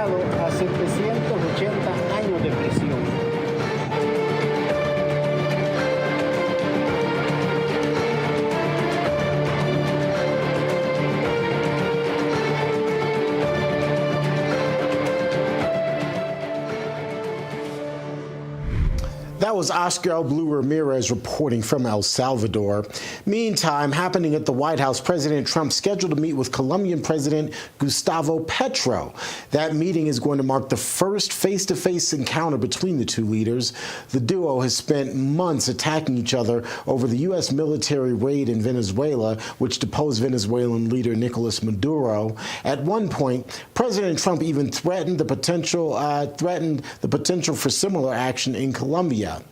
condenado a 780 años de prisión. That was Oscar Blue Ramirez reporting from El Salvador. Meantime, happening at the White House, President Trump scheduled to meet with Colombian President Gustavo Petro. That meeting is going to mark the first face-to-face encounter between the two leaders. The duo has spent months attacking each other over the U.S. military raid in Venezuela, which deposed Venezuelan leader Nicolas Maduro. At one point, President Trump even threatened the potential for similar action in Colombia.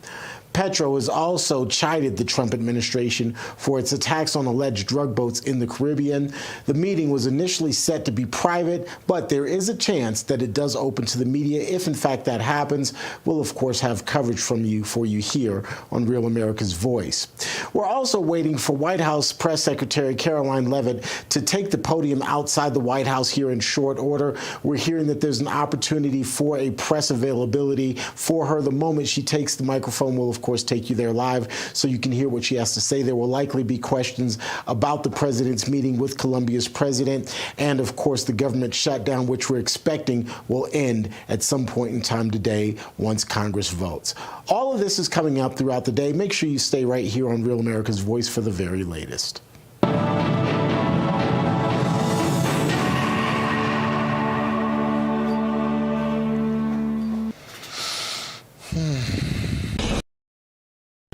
Petro has also chided the Trump administration for its attacks on alleged drug boats in the Caribbean. The meeting was initially set to be private, but there is a chance that it does open to the media. If, in fact, that happens, we'll, of course, have coverage for you here on Real America's Voice. We're also waiting for White House Press Secretary Caroline Leavitt to take the podium outside the White House here in short order. We're hearing that there's an opportunity for a press availability for her. The moment she takes the microphone, we'll, of course, take you there live so you can hear what she has to say. There will likely be questions about the president's meeting with Colombia's president and, of course, the government shutdown, which we're expecting will end at some point in time today once Congress votes. All of this is coming up throughout the day. Make sure you stay right here on Real America's Voice for the very latest.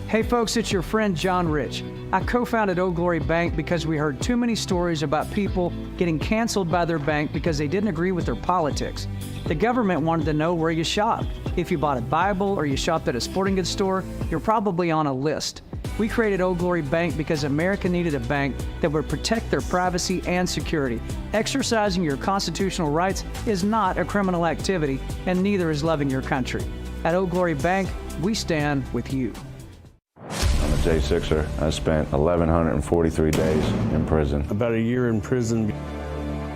Hey folks, it's your friend John Rich. I co-founded Old Glory Bank because we heard too many stories about people getting canceled by their bank because they didn't agree with their politics. The government wanted to know where you shopped. If you bought a Bible or you shopped at a sporting goods store, you're probably on a list. We created Old Glory Bank because America needed a bank that would protect their privacy and security. Exercising your constitutional rights is not a criminal activity, and neither is loving your country. At Old Glory Bank, we stand with you. I'm a J6er. I spent 1,143 days in prison. About a year in prison.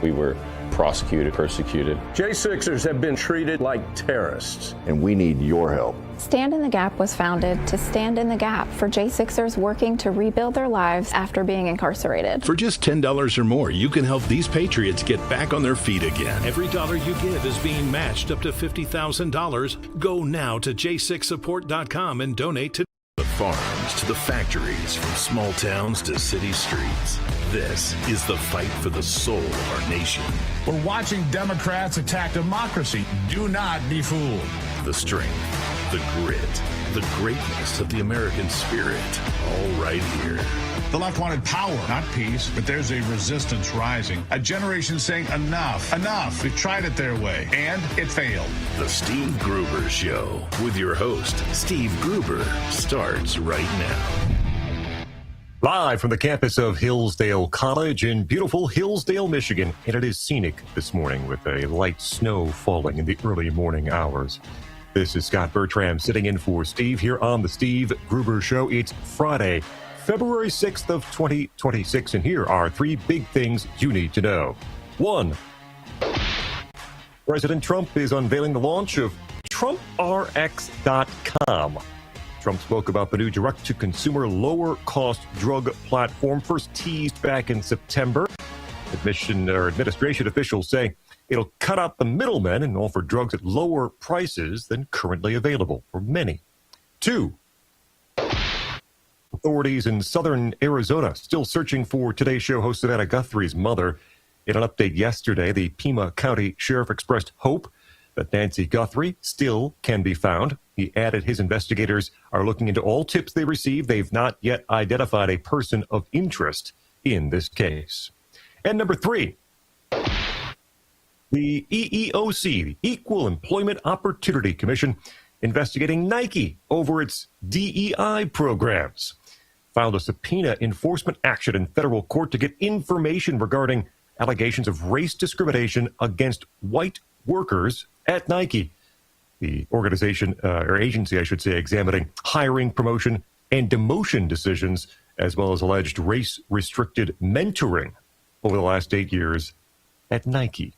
We were prosecuted, persecuted. J6ers have been treated like terrorists. And we need your help. Stand in the Gap was founded to stand in the gap for J6ers working to rebuild their lives after being incarcerated. For just $10 or more, you can help these patriots get back on their feet again. Every dollar you give is being matched up to $50,000. Go now to j6support.com and donate to the farms to the factories, from small towns to city streets. This is the fight for the soul of our nation. We're watching Democrats attack democracy. Do not be fooled. The strength, the grit, the greatness of the American spirit, all right here. The left wanted power, not peace, but there's a resistance rising. A generation saying enough, enough. We've tried it their way, and it failed. The Steve Gruber Show with your host, Steve Gruber, starts right now. Live from the campus of Hillsdale College in beautiful Hillsdale, Michigan. And it is scenic this morning with a light snow falling in the early morning hours. This is Scott Bertram sitting in for Steve here on the Steve Gruber Show. It's Friday, February 6th of 2026, and here are three big things you need to know. 1. President Trump is unveiling the launch of TrumpRx.com. Trump spoke about the new direct-to-consumer lower-cost drug platform, first teased back in September. Administration officials say it'll cut out the middlemen and offer drugs at lower prices than currently available for many. 2. Authorities in southern Arizona still searching for Today Show host Savannah Guthrie's mother. In an update yesterday, the Pima County Sheriff expressed hope that Nancy Guthrie still can be found. He added his investigators are looking into all tips they received. They've not yet identified a person of interest in this case. And number 3, the EEOC, the Equal Employment Opportunity Commission, investigating Nike over its DEI programs, filed a subpoena enforcement action in federal court to get information regarding allegations of race discrimination against white workers at Nike. The organization, or agency, I should say, examining hiring, promotion, and demotion decisions, as well as alleged race-restricted mentoring over the last 8 years at Nike.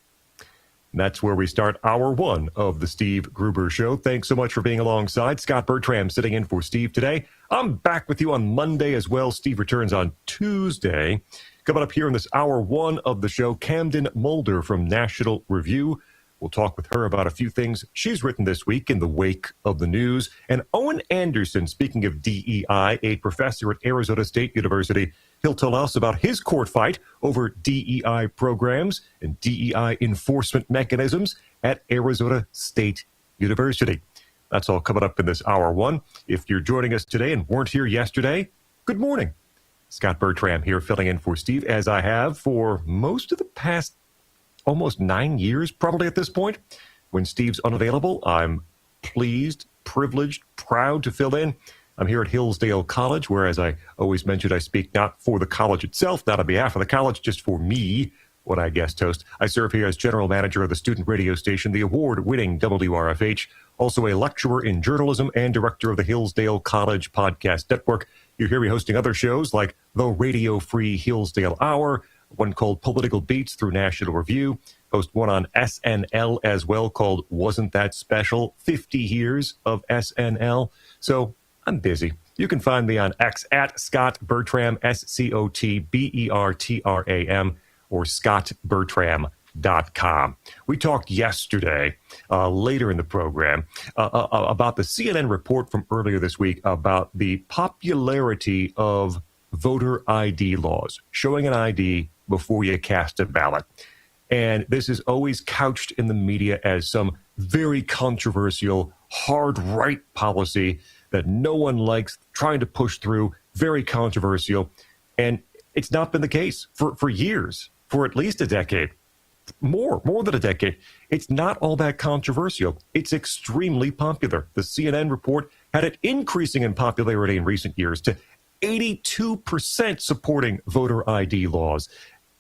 And that's where we start hour one of the Steve Gruber Show. Thanks so much for being alongside. Scott Bertram sitting in for Steve today. I'm back with you on Monday as well. Steve returns on Tuesday. Coming up here in this hour one of the show, Camden Mulder from National Review. We'll talk with her about a few things she's written this week in the wake of the news. And Owen Anderson, speaking of DEI, a professor at Arizona State University, he'll tell us about his court fight over DEI programs and DEI enforcement mechanisms at Arizona State University. That's all coming up in this hour one. If you're joining us today and weren't here yesterday, good morning. Scott Bertram here filling in for Steve, as I have for most of the past almost 9 years, probably at this point. When Steve's unavailable, I'm pleased, privileged, proud to fill in. I'm here at Hillsdale College, where, as I always mentioned, I speak not for the college itself, not on behalf of the college, just for me when I guest host. I serve here as general manager of the student radio station, the award-winning WRFH, also a lecturer in journalism and director of the Hillsdale College Podcast Network. You hear me hosting other shows like the Radio-Free Hillsdale Hour, one called Political Beats through National Review, host one on SNL as well called Wasn't That Special? 50 years of SNL. So I'm busy. You can find me on X at Scott Bertram, SCOTBERTRAM, or scottbertram.com. We talked yesterday, later in the program, about the CNN report from earlier this week about the popularity of voter ID laws, showing an ID before you cast a ballot. And this is always couched in the media as some very controversial, hard right policy that no one likes, trying to push through, very controversial. And it's not been the case for years, for at least a decade, more than a decade. It's not all that controversial. It's extremely popular. The CNN report had it increasing in popularity in recent years to 82% supporting voter ID laws,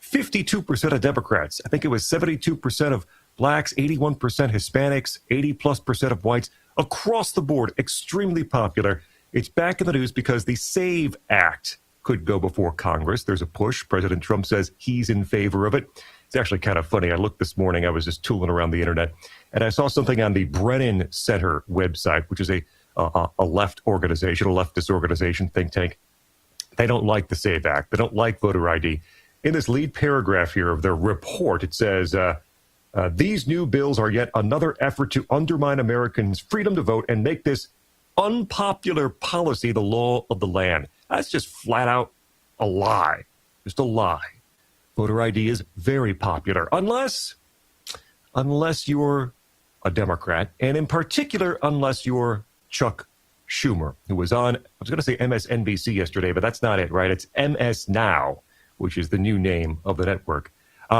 52% of Democrats. I think it was 72% of blacks, 81% Hispanics, 80+% of whites. Across the board, extremely popular. It's back in the news because the SAVE Act could go before Congress. There's a push. President Trump says he's in favor of it. It's actually kind of funny. I looked this morning. I was just tooling around the internet, and I saw something on the Brennan Center website, which is a left organization, a leftist organization, think tank. They don't like the SAVE Act. They don't like voter ID. In this lead paragraph here of their report, it says, these new bills are yet another effort to undermine Americans' freedom to vote and make this unpopular policy the law of the land. That's just flat out a lie. Just a lie. Voter ID is very popular, unless you're a Democrat, and in particular, unless you're Chuck Schumer, who was on, I was going to say MSNBC yesterday, but that's not it, right? It's MS Now, which is the new name of the network.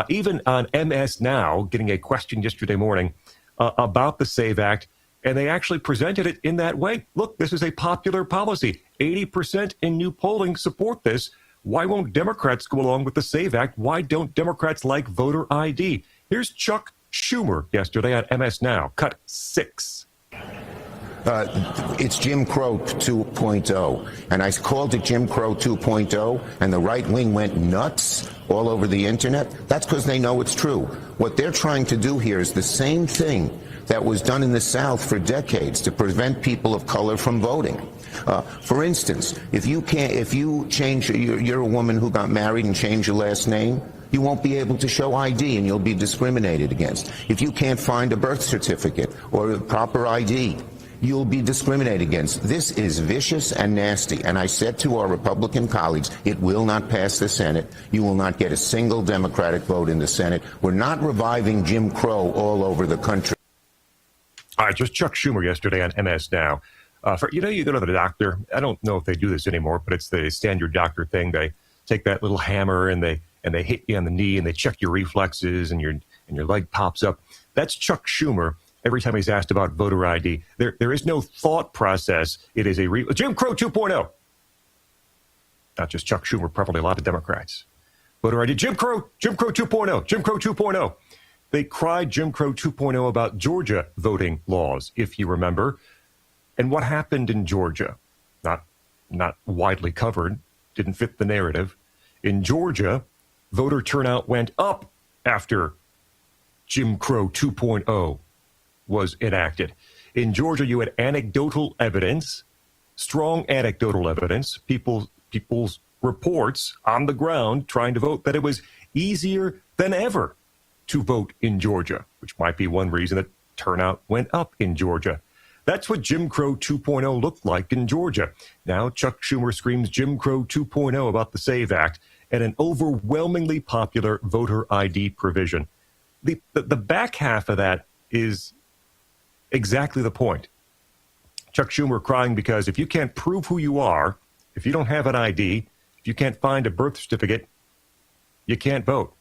Even on MS Now, getting a question yesterday morning about the SAVE Act, and they actually presented it in that way. Look, this is a popular policy. 80% in new polling support this. Why won't Democrats go along with the SAVE Act? Why don't Democrats like voter ID? Here's Chuck Schumer yesterday on MS Now, cut 6. It's Jim Crow 2.0, and I called it Jim Crow 2.0, and the right wing went nuts all over the internet. That's because they know it's true. What they're trying to do here is the same thing that was done in the South for decades to prevent people of color from voting. For instance, if you change, you're a woman who got married and changed your last name, you won't be able to show ID and you'll be discriminated against. If you can't find a birth certificate or a proper ID, you'll be discriminated against. This is vicious and nasty. And I said to our Republican colleagues, it will not pass the Senate. You will not get a single Democratic vote in the Senate. We're not reviving Jim Crow all over the country. All right, just Chuck Schumer yesterday on MS Now. You go to the doctor. I don't know if they do this anymore, but it's the standard doctor thing. They take that little hammer and they hit you on the knee and they check your reflexes and your leg pops up. That's Chuck Schumer. Every time he's asked about voter ID, there is no thought process. It is Jim Crow 2.0. Not just Chuck Schumer, probably a lot of Democrats. Voter ID, Jim Crow 2.0, Jim Crow 2.0. They cried Jim Crow 2.0 about Georgia voting laws, if you remember. And what happened in Georgia? Not widely covered, didn't fit the narrative. In Georgia, voter turnout went up after Jim Crow 2.0 was enacted. In Georgia, you had anecdotal evidence, strong anecdotal evidence, people's reports on the ground trying to vote, that it was easier than ever to vote in Georgia, which might be one reason that turnout went up in Georgia. That's what Jim Crow 2.0 looked like in Georgia. Now Chuck Schumer screams Jim Crow 2.0 about the SAVE Act and an overwhelmingly popular voter ID provision. The back half of that is exactly the point. Chuck Schumer crying because if you can't prove who you are, if you don't have an ID, if you can't find a birth certificate, you can't vote.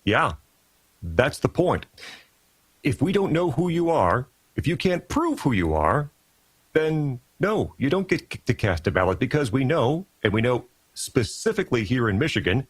Yeah, that's the point. If we don't know who you are, if you can't prove who you are, then no, you don't get to cast a ballot, because we know, and we know specifically here in Michigan,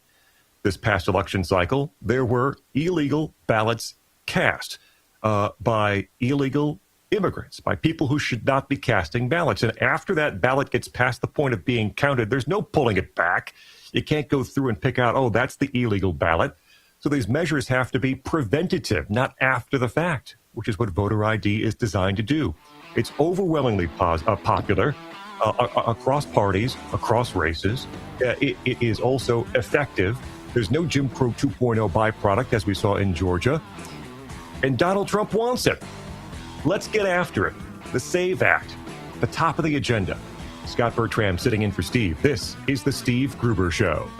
this past election cycle, there were illegal ballots cast by illegal immigrants, by people who should not be casting ballots. And after that ballot gets past the point of being counted, there's no pulling it back. You can't go through and pick out, oh, that's the illegal ballot. So these measures have to be preventative, not after the fact, which is what voter ID is designed to do. It's overwhelmingly popular across parties, across races. It is also effective. There's no Jim Crow 2.0 byproduct, as we saw in Georgia. And Donald Trump wants it. Let's get after it. The SAVE Act, the top of the agenda. Scott Bertram sitting in for Steve. This is the Steve Gruber Show.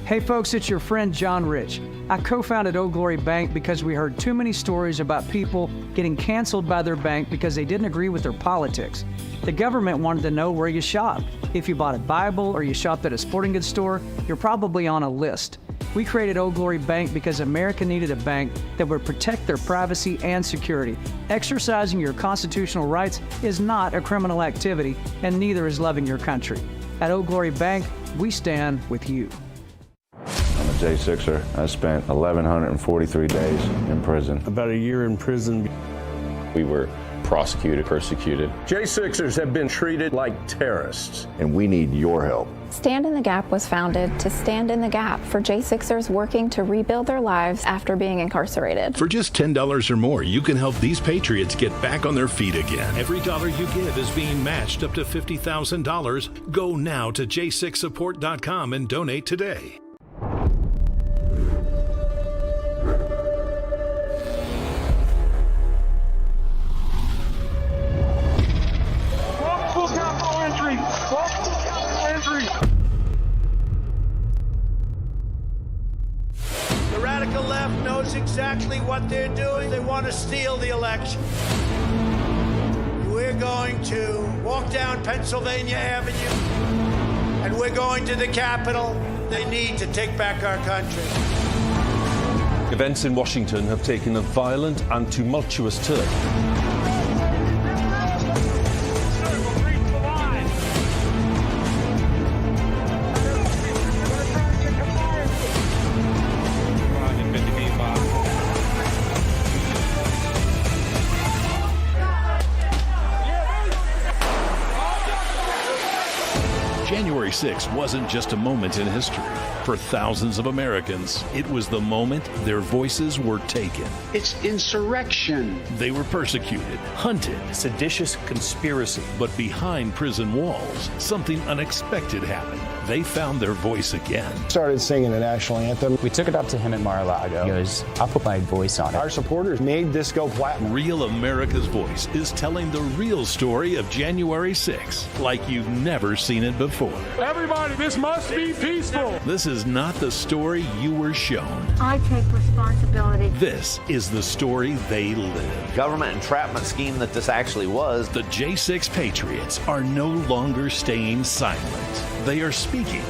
Hey folks, it's your friend John Rich. I co-founded Old Glory Bank because we heard too many stories about people getting canceled by their bank because they didn't agree with their politics. The government wanted to know where you shop. If you bought a Bible or you shopped at a sporting goods store, you're probably on a list. We created Old Glory Bank because America needed a bank that would protect their privacy and security. Exercising your constitutional rights is not a criminal activity, and neither is loving your country. At Old Glory Bank, we stand with you. I'm a J6er. I spent 1,143 days in prison. About a year in prison. We were prosecuted, persecuted. J6ers have been treated like terrorists. And we need your help. Stand in the Gap was founded to stand in the gap for J6ers working to rebuild their lives after being incarcerated. For just $10 or more, you can help these patriots get back on their feet again. Every dollar you give is being matched up to $50,000. Go now to j6support.com and donate today. The radical left knows exactly what they're doing. They want to steal the election. We're going to walk down Pennsylvania Avenue, and we're going to the Capitol. They need to take back our country. Events in Washington have taken a violent and tumultuous turn. January 6th wasn't just a moment in history. For thousands of Americans, it was the moment their voices were taken. It's insurrection. They were persecuted, hunted. Seditious conspiracy. But behind prison walls, something unexpected happened. They found their voice again. Started singing the national anthem. We took it up to him at Mar-a-Lago. He goes, I'll put my voice on it. Our supporters made this go platinum. Real America's Voice is telling the real story of January 6th like you've never seen it before. Everybody, this must be peaceful. This is not the story you were shown. I take responsibility. This is the story they live. Government entrapment scheme that this actually was. The J6 Patriots are no longer staying silent. They are speaking,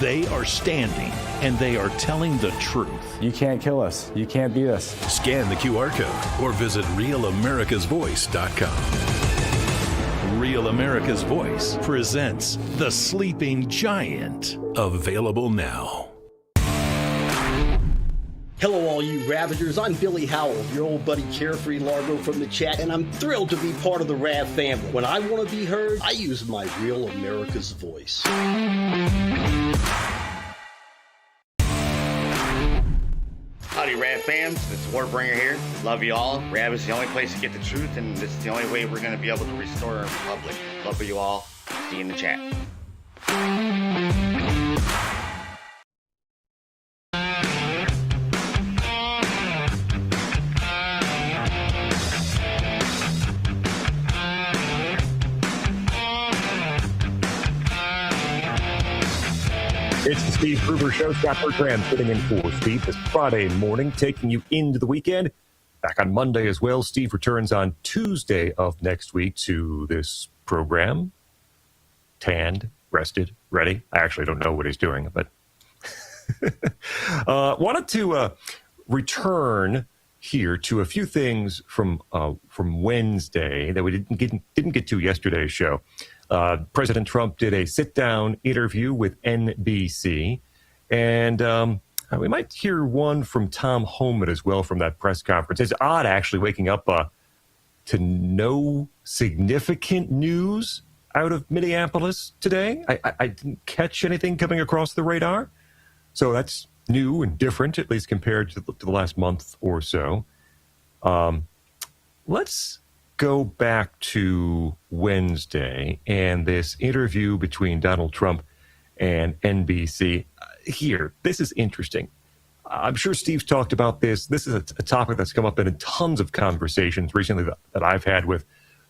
they are standing, and they are telling the truth. You can't kill us. You can't beat us. Scan the QR code or visit realamericasvoice.com. Real America's Voice presents The Sleeping Giant. Available now. Hello, all you Ravagers. I'm Billy Howell, your old buddy Carefree Largo from the chat, and I'm thrilled to be part of the Rav family. When I want to be heard, I use my Real America's Voice. Howdy, Rad fams. It's Warbringer here. Love you all. Rad is the only place to get the truth, and this is the only way we're going to be able to restore our republic. Love you all. See you in the chat. It's the Steve Gruber Show. Scott Bertrand sitting in for Steve this Friday morning, taking you into the weekend. Back on Monday as well. Steve returns on Tuesday of next week to this program. Tanned, rested, ready. I actually don't know what he's doing, but wanted to return here to a few things from Wednesday that we didn't get to yesterday's show. President Trump did a sit-down interview with NBC, and we might hear one from Tom Homan as well from that press conference. It's odd, actually, waking up to no significant news out of Minneapolis today. I didn't catch anything coming across the radar, so that's new and different, at least compared to the last month or so. Let's go back to Wednesday and this interview between Donald Trump and NBC. Here, this is interesting. I'm sure Steve's talked about this. This is a topic that's come up in tons of conversations recently that I've had with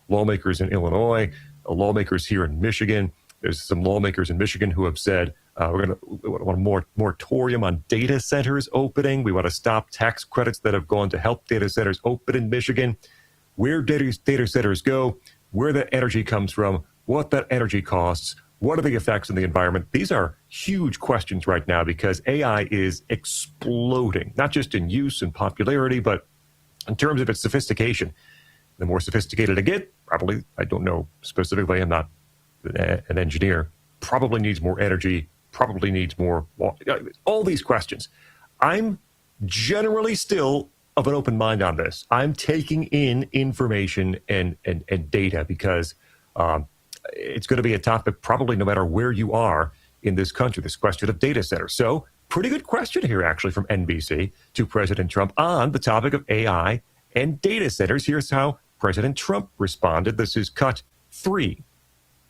lawmakers in Illinois, lawmakers here in Michigan. There's some lawmakers in Michigan who have said, we want a moratorium on data centers opening. We want to stop tax credits that have gone to help data centers open in Michigan. Where data centers go, where that energy comes from, what that energy costs, what are the effects on the environment? These are huge questions right now because AI is exploding, not just in use and popularity, but in terms of its sophistication. The more sophisticated it gets, probably, I don't know specifically, I'm not an engineer, probably needs more energy, probably needs more, all these questions. I'm generally still of an open mind on this. I'm taking in information and data because it's going to be a topic probably no matter where you are in this country, this question of data centers. So pretty good question here actually from NBC to President Trump on the topic of AI and data centers. Here's how President Trump responded. This is cut 3.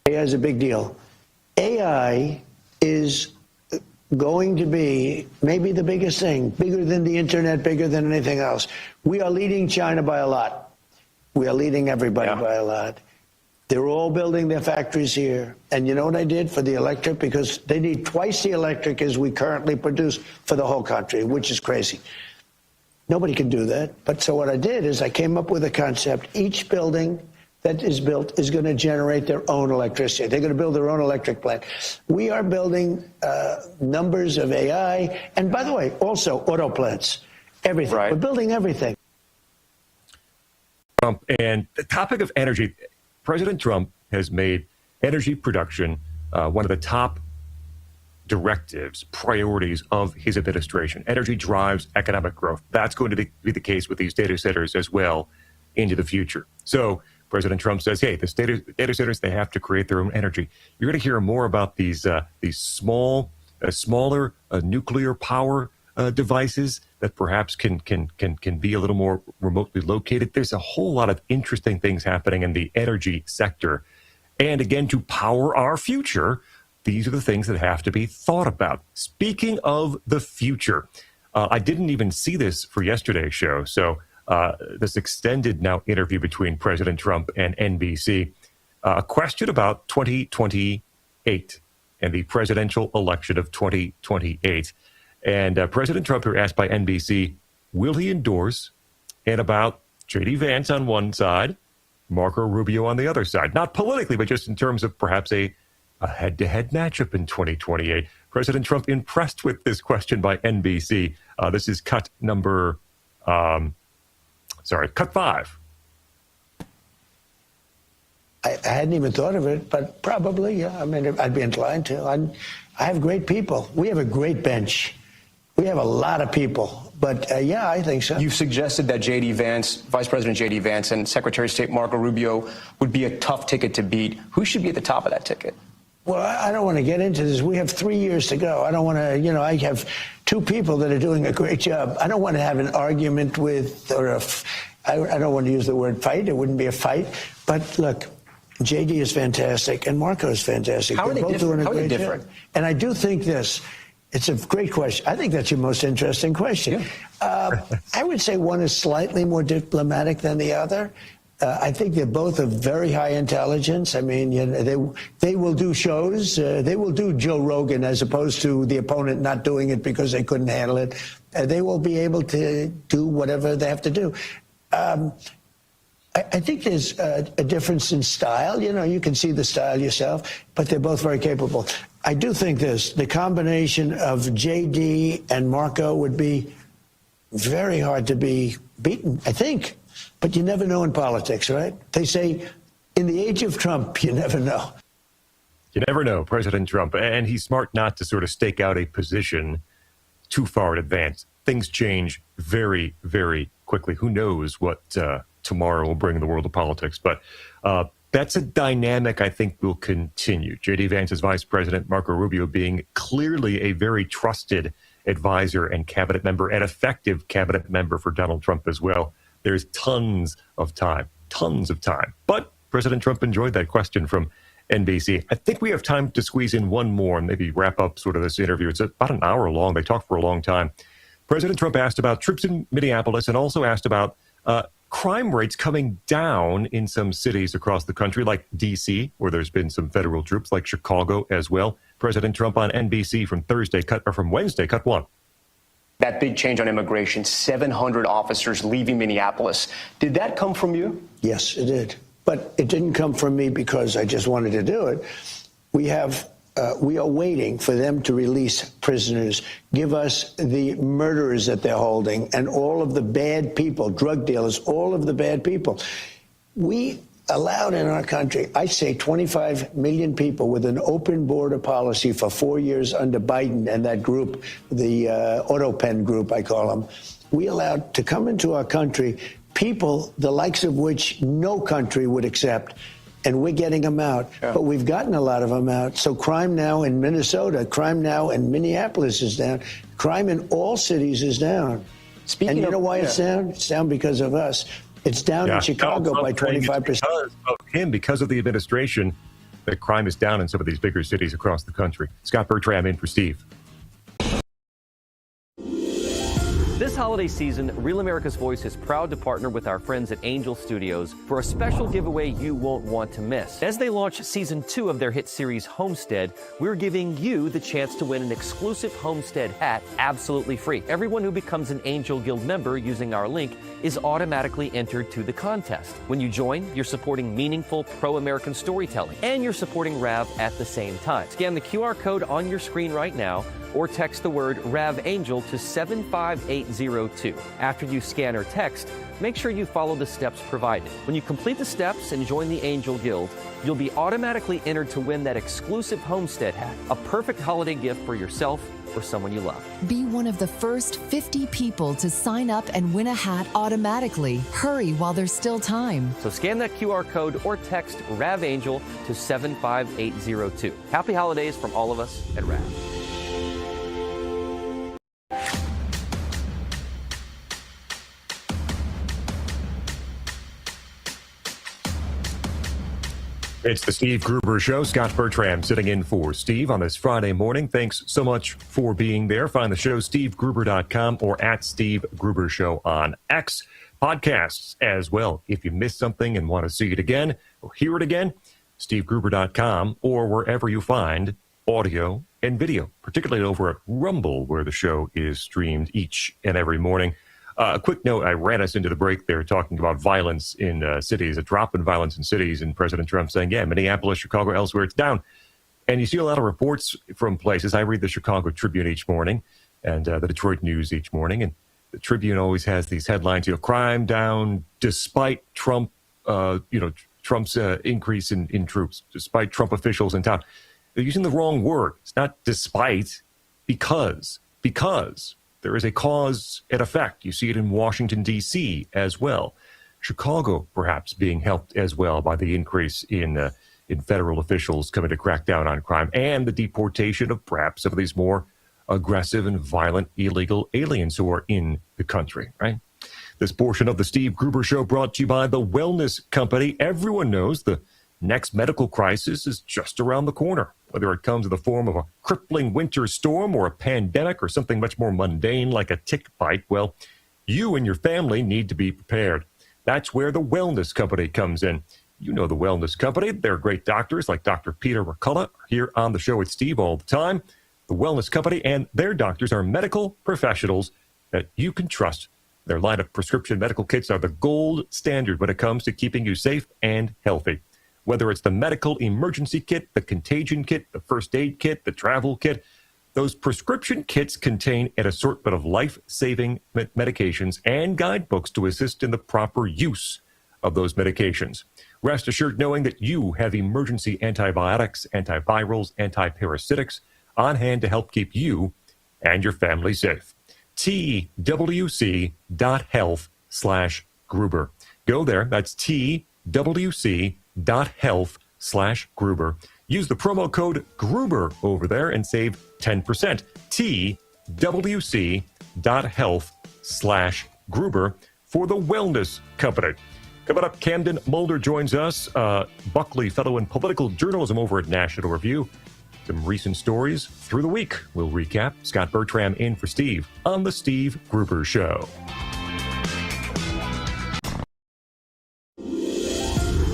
AI is a big deal. AI is going to be maybe the biggest thing, bigger than the internet, bigger than anything else. We are leading China by a lot. We are leading everybody by a lot. They're all building their factories here. And you know what I did for the electric? Because they need twice the electric as we currently produce for the whole country, which is crazy. Nobody can do that. But so what I did is I came up with a concept. Each building that is built is going to generate their own electricity. They're going to build their own electric plant. We are building numbers of AI. And by the way, also auto plants, everything. Right. We're building everything. And the topic of energy, President Trump has made energy production one of the top directives, priorities of his administration. Energy drives economic growth. That's going to be the case with these data centers as well into the future. So President Trump says, hey, the data centers, they have to create their own energy. You're going to hear more about these smaller nuclear power devices that perhaps can be a little more remotely located. There's a whole lot of interesting things happening in the energy sector. And again, to power our future, these are the things that have to be thought about. Speaking of the future, I didn't even see this for yesterday's show. So this extended now interview between President Trump and NBC, a question about 2028 and the presidential election of 2028. And President Trump here asked by NBC, will he endorse and about J.D. Vance on one side, Marco Rubio on the other side? Not politically, but just in terms of perhaps a head-to-head matchup in 2028. President Trump impressed with this question by NBC. This is cut 5. I hadn't even thought of it, but probably, yeah. I mean, I'd be inclined to. I have great people. We have a great bench. We have a lot of people. But, yeah, I think so. You've suggested that J.D. Vance, Vice President J.D. Vance, and Secretary of State Marco Rubio would be a tough ticket to beat. Who should be at the top of that ticket? Well, I don't want to get into this. We have 3 years to go. I don't want to, I have two people that are doing a great job. I don't want to have an argument with, I don't want to use the word fight. It wouldn't be a fight. But look, JD is fantastic and Marco is fantastic. How are they both different? doing a How are they great different? job. And I do think this. It's a great question. I think that's your most interesting question. Yeah. I would say one is slightly more diplomatic than the other. I think they're both of very high intelligence. I mean, they will do shows. They will do Joe Rogan as opposed to the opponent not doing it because they couldn't handle it. They will be able to do whatever they have to do. I think there's a difference in style. You can see the style yourself, but they're both very capable. I do think the combination of JD and Marco would be very hard to be beaten, I think. But you never know in politics, right? They say, in the age of Trump, you never know. You never know, President Trump. And he's smart not to sort of stake out a position too far in advance. Things change very, very quickly. Who knows what tomorrow will bring in the world of politics. But that's a dynamic I think will continue. J.D. Vance's vice president, Marco Rubio, being clearly a very trusted advisor and cabinet member, and effective cabinet member for Donald Trump as well. There's tons of time. But President Trump enjoyed that question from NBC. I think we have time to squeeze in one more and maybe wrap up sort of this interview. It's about an hour long. They talked for a long time. President Trump asked about troops in Minneapolis and also asked about crime rates coming down in some cities across the country, like D.C., where there's been some federal troops, like Chicago as well. President Trump on NBC from Wednesday, cut one. That big change on immigration, 700 officers leaving Minneapolis. Did that come from you? Yes, it did. But it didn't come from me because I just wanted to do it. We are waiting for them to release prisoners, give us the murderers that they're holding, and all of the bad people, drug dealers, all of the bad people. We allowed in our country, I say 25 million people with an open border policy for 4 years under Biden and that group, the Autopen group, I call them. We allowed to come into our country people the likes of which no country would accept, and we're getting them out. Yeah. But we've gotten a lot of them out. So crime now in Minnesota, crime now in Minneapolis is down. Crime in all cities is down. And you know why it's down? It's down because of us. It's down in Chicago by 25%. Because of him, because of the administration, that crime is down in some of these bigger cities across the country. Scott Bertram in for Steve. This holiday season, Real America's Voice is proud to partner with our friends at Angel Studios for a special giveaway you won't want to miss. As they launch season 2 of their hit series Homestead, we're giving you the chance to win an exclusive Homestead hat absolutely free. Everyone who becomes an Angel Guild member using our link is automatically entered to the contest. When you join, you're supporting meaningful pro-American storytelling, and you're supporting RAV at the same time. Scan the QR code on your screen right now, or text the word RAV Angel to 75802. After you scan or text, make sure you follow the steps provided. When you complete the steps and join the Angel Guild, you'll be automatically entered to win that exclusive Homestead hat, a perfect holiday gift for yourself or someone you love. Be one of the first 50 people to sign up and win a hat automatically. Hurry while there's still time. So scan that QR code or text RAV Angel to 75802. Happy holidays from all of us at RAV. It's the Steve Gruber Show. Scott Bertram sitting in for Steve on this Friday morning. Thanks so much for being there. Find the show, stevegruber.com or at Steve Gruber Show on X. Podcasts as well. If you missed something and want to see it again or hear it again, stevegruber.com or wherever you find audio and video, particularly over at Rumble, where the show is streamed each and every morning. A quick note, I ran us into the break there talking about violence in cities, a drop in violence in cities, and President Trump saying, yeah, Minneapolis, Chicago, elsewhere, it's down. And you see a lot of reports from places. I read the Chicago Tribune each morning and the Detroit News each morning, and the Tribune always has these headlines, crime down despite Trump, Trump's increase in troops, despite Trump officials in town. They're using the wrong word. It's not despite, because there is a cause and effect. You see it in Washington, D.C. as well. Chicago, perhaps, being helped as well by the increase in in federal officials coming to crack down on crime and the deportation of perhaps some of these more aggressive and violent illegal aliens who are in the country, right? This portion of the Steve Gruber Show brought to you by the Wellness Company. Everyone knows the next medical crisis is just around the corner, whether it comes in the form of a crippling winter storm or a pandemic or something much more mundane like a tick bite. Well, you and your family need to be prepared. That's where the Wellness Company comes in. You know the Wellness Company. They're great doctors like Dr. Peter McCullough here on the show with Steve all the time. The Wellness Company and their doctors are medical professionals that you can trust. Their line of prescription medical kits are the gold standard when it comes to keeping you safe and healthy. Whether it's the medical emergency kit, the contagion kit, the first aid kit, the travel kit, those prescription kits contain an assortment of life-saving medications and guidebooks to assist in the proper use of those medications. Rest assured knowing that you have emergency antibiotics, antivirals, antiparasitics on hand to help keep you and your family safe. twc.health/Gruber. Go there. That's twc.health/Gruber. Use the promo code Gruber over there and save 10%. twc.health/Gruber for the Wellness Company. Coming up, Camden Mulder joins us, Buckley Fellow in Political Journalism over at National Review. Some recent stories through the week. We'll recap. Scott Bertram in for Steve on The Steve Gruber Show.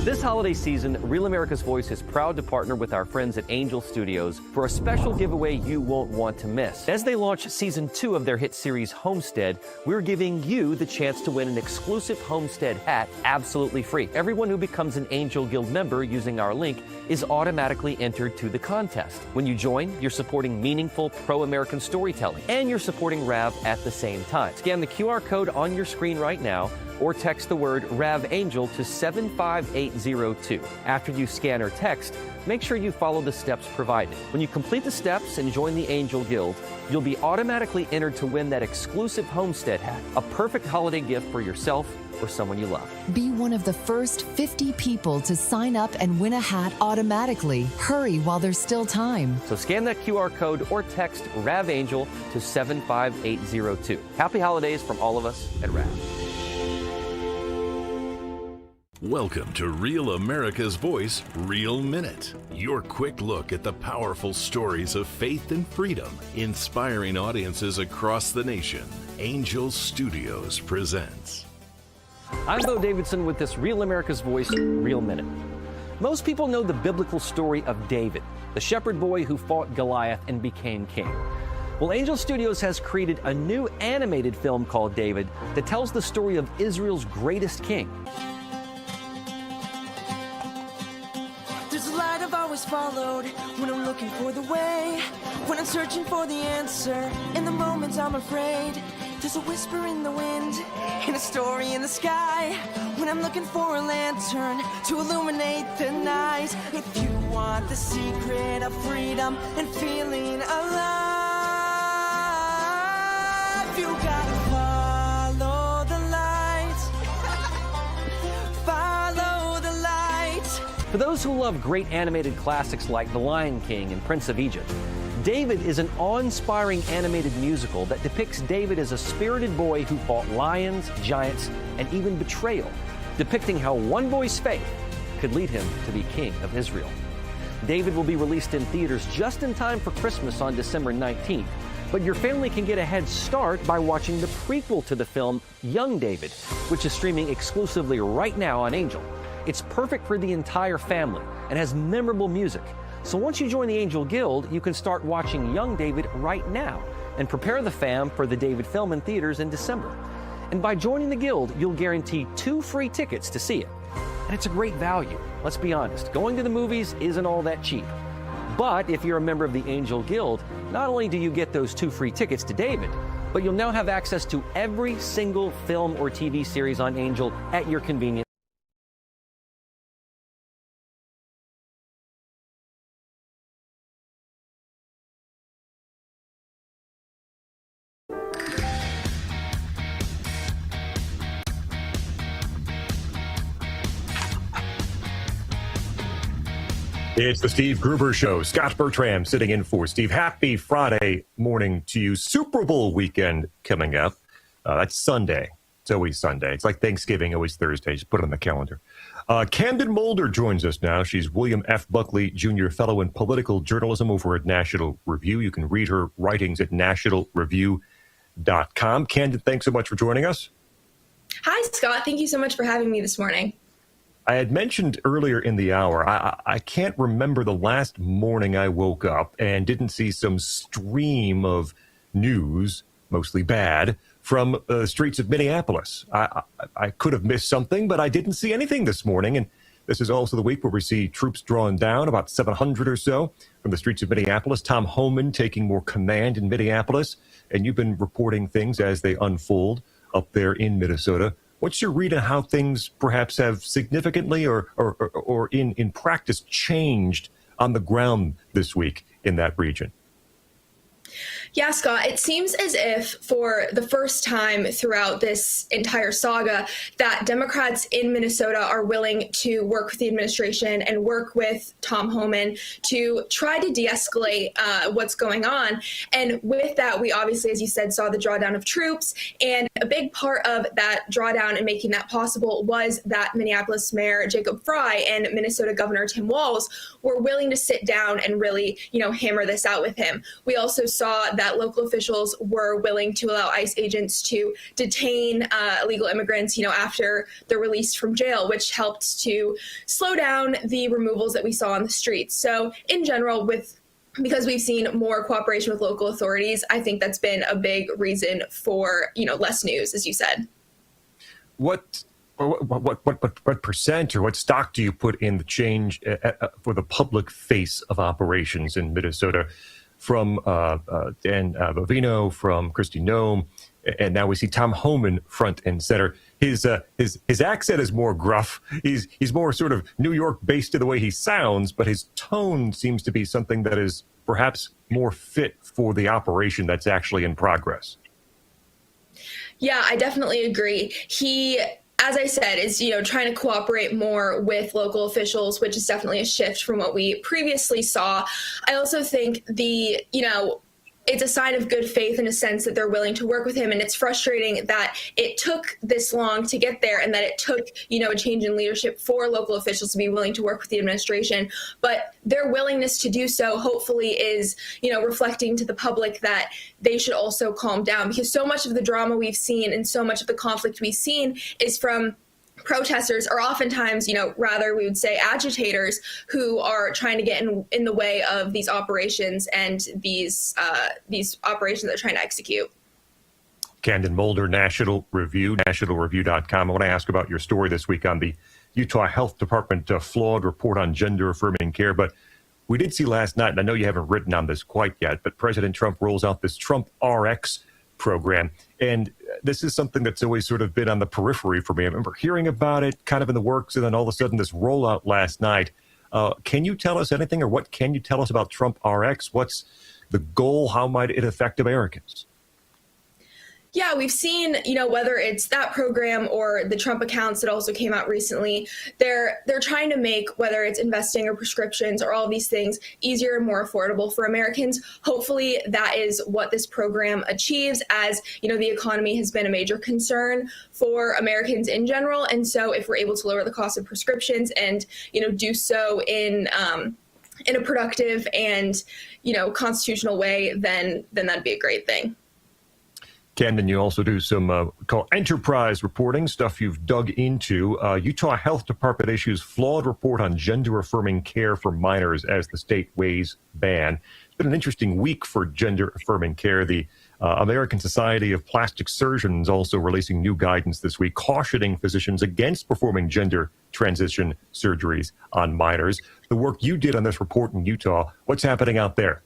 This holiday season, Real America's Voice is proud to partner with our friends at Angel Studios for a special giveaway you won't want to miss. As they launch Season 2 of their hit series Homestead, we're giving you the chance to win an exclusive Homestead hat absolutely free. Everyone who becomes an Angel Guild member using our link is automatically entered to the contest. When you join, you're supporting meaningful pro-American storytelling, and you're supporting RAV at the same time. Scan the QR code on your screen right now, or text the word RAVAngel to 75802. After you scan or text, make sure you follow the steps provided. When you complete the steps and join the Angel Guild, you'll be automatically entered to win that exclusive Homestead hat, a perfect holiday gift for yourself or someone you love. Be one of the first 50 people to sign up and win a hat automatically. Hurry while there's still time. So scan that QR code or text RAVAngel to 75802. Happy holidays from all of us at RAV. Welcome to Real America's Voice, Real Minute. Your quick look at the powerful stories of faith and freedom, inspiring audiences across the nation. Angel Studios presents. I'm Bo Davidson with this Real America's Voice, Real Minute. Most people know the biblical story of David, the shepherd boy who fought Goliath and became king. Well, Angel Studios has created a new animated film called David that tells the story of Israel's greatest king. There's a light I've always followed when I'm looking for the way, when I'm searching for the answer, in the moments I'm afraid. There's a whisper in the wind, and a story in the sky, when I'm looking for a lantern to illuminate the night. If you want the secret of freedom and feeling alive, you gotta follow the light. Follow the light. For those who love great animated classics like The Lion King and Prince of Egypt, David is an awe-inspiring animated musical that depicts David as a spirited boy who fought lions, giants, and even betrayal, depicting how one boy's faith could lead him to be king of Israel. David will be released in theaters just in time for Christmas on December 19th, but your family can get a head start by watching the prequel to the film, Young David, which is streaming exclusively right now on Angel. It's perfect for the entire family and has memorable music. So once you join the Angel Guild, you can start watching Young David right now and prepare the fam for the David film in theaters in December. And by joining the Guild, you'll guarantee 2 free tickets to see it. And it's a great value. Let's be honest, going to the movies isn't all that cheap. But if you're a member of the Angel Guild, not only do you get those 2 free tickets to David, but you'll now have access to every single film or TV series on Angel at your convenience. It's the Steve Gruber Show. Scott Bertram sitting in for Steve. Happy Friday morning to you. Super Bowl weekend coming up. That's Sunday. It's always Sunday. It's like Thanksgiving, always Thursday. Just put it on the calendar. Camden Mulder joins us now. She's William F. Buckley Jr. Fellow in Political Journalism over at National Review. You can read her writings at nationalreview.com. Camden, thanks so much for joining us. Hi, Scott. Thank you so much for having me this morning. I had mentioned earlier in the hour, I can't remember the last morning I woke up and didn't see some stream of news, mostly bad, from the streets of Minneapolis. I could have missed something, but I didn't see anything this morning. And this is also the week where we see troops drawn down, about 700 or so, from the streets of Minneapolis. Tom Homan taking more command in Minneapolis. And you've been reporting things as they unfold up there in Minnesota. What's your read on how things perhaps have significantly or in practice changed on the ground this week in that region? Yeah, Scott, it seems as if for the first time throughout this entire saga that Democrats in Minnesota are willing to work with the administration and work with Tom Homan to try to de-escalate what's going on. And with that, we obviously, as you said, saw the drawdown of troops. And a big part of that drawdown and making that possible was that Minneapolis Mayor Jacob Frey and Minnesota Governor Tim Walz were willing to sit down and really, hammer this out with him. We also saw that local officials were willing to allow ICE agents to detain illegal immigrants, after they're released from jail, which helped to slow down the removals that we saw on the streets. So in general, because we've seen more cooperation with local authorities, I think that's been a big reason for, less news, as you said. What percent or what stock do you put in the change for the public face of operations in Minnesota from Dan Bovino, from Kristi Noem, and now we see Tom Homan front and center. His accent is more gruff. He's more sort of New York based in the way he sounds, but his tone seems to be something that is perhaps more fit for the operation that's actually in progress. Yeah, I definitely agree. He, as I said, is, trying to cooperate more with local officials, which is definitely a shift from what we previously saw. I also think it's a sign of good faith in a sense that they're willing to work with him. And it's frustrating that it took this long to get there and that it took, a change in leadership for local officials to be willing to work with the administration. But their willingness to do so hopefully is, reflecting to the public that they should also calm down, because so much of the drama we've seen and so much of the conflict we've seen is from protesters, or oftentimes, rather we would say agitators, who are trying to get in the way of these operations and these operations they're trying to execute. Camden Mulder, National Review, nationalreview.com. I want to ask about your story this week on the Utah Health Department flawed report on gender-affirming care. But we did see last night, and I know you haven't written on this quite yet, but President Trump rolls out this Trump RX program. And this is something that's always sort of been on the periphery for me. I remember hearing about it kind of in the works, and then all of a sudden this rollout last night. Can you tell us anything, or what can you tell us about Trump RX? What's the goal? How might it affect Americans? Yeah, we've seen, whether it's that program or the Trump accounts that also came out recently, they're trying to make, whether it's investing or prescriptions or all these things, easier and more affordable for Americans. Hopefully that is what this program achieves, as, the economy has been a major concern for Americans in general. And so if we're able to lower the cost of prescriptions and, do so in a productive and, constitutional way, then that'd be a great thing. Camden, you also do some called enterprise reporting, stuff you've dug into. Utah Health Department issues flawed report on gender-affirming care for minors as the state weighs ban. It's been an interesting week for gender-affirming care. The American Society of Plastic Surgeons also releasing new guidance this week, cautioning physicians against performing gender transition surgeries on minors. The work you did on this report in Utah, what's happening out there?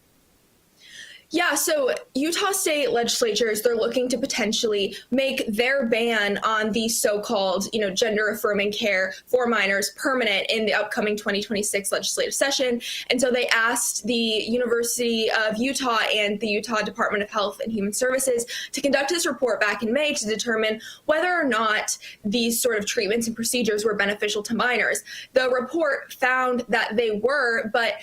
Yeah, so Utah state legislatures, they're looking to potentially make their ban on the so-called, gender affirming care for minors permanent in the upcoming 2026 legislative session. And so they asked the University of Utah and the Utah Department of Health and Human Services to conduct this report back in May to determine whether or not these sort of treatments and procedures were beneficial to minors. The report found that they were, but,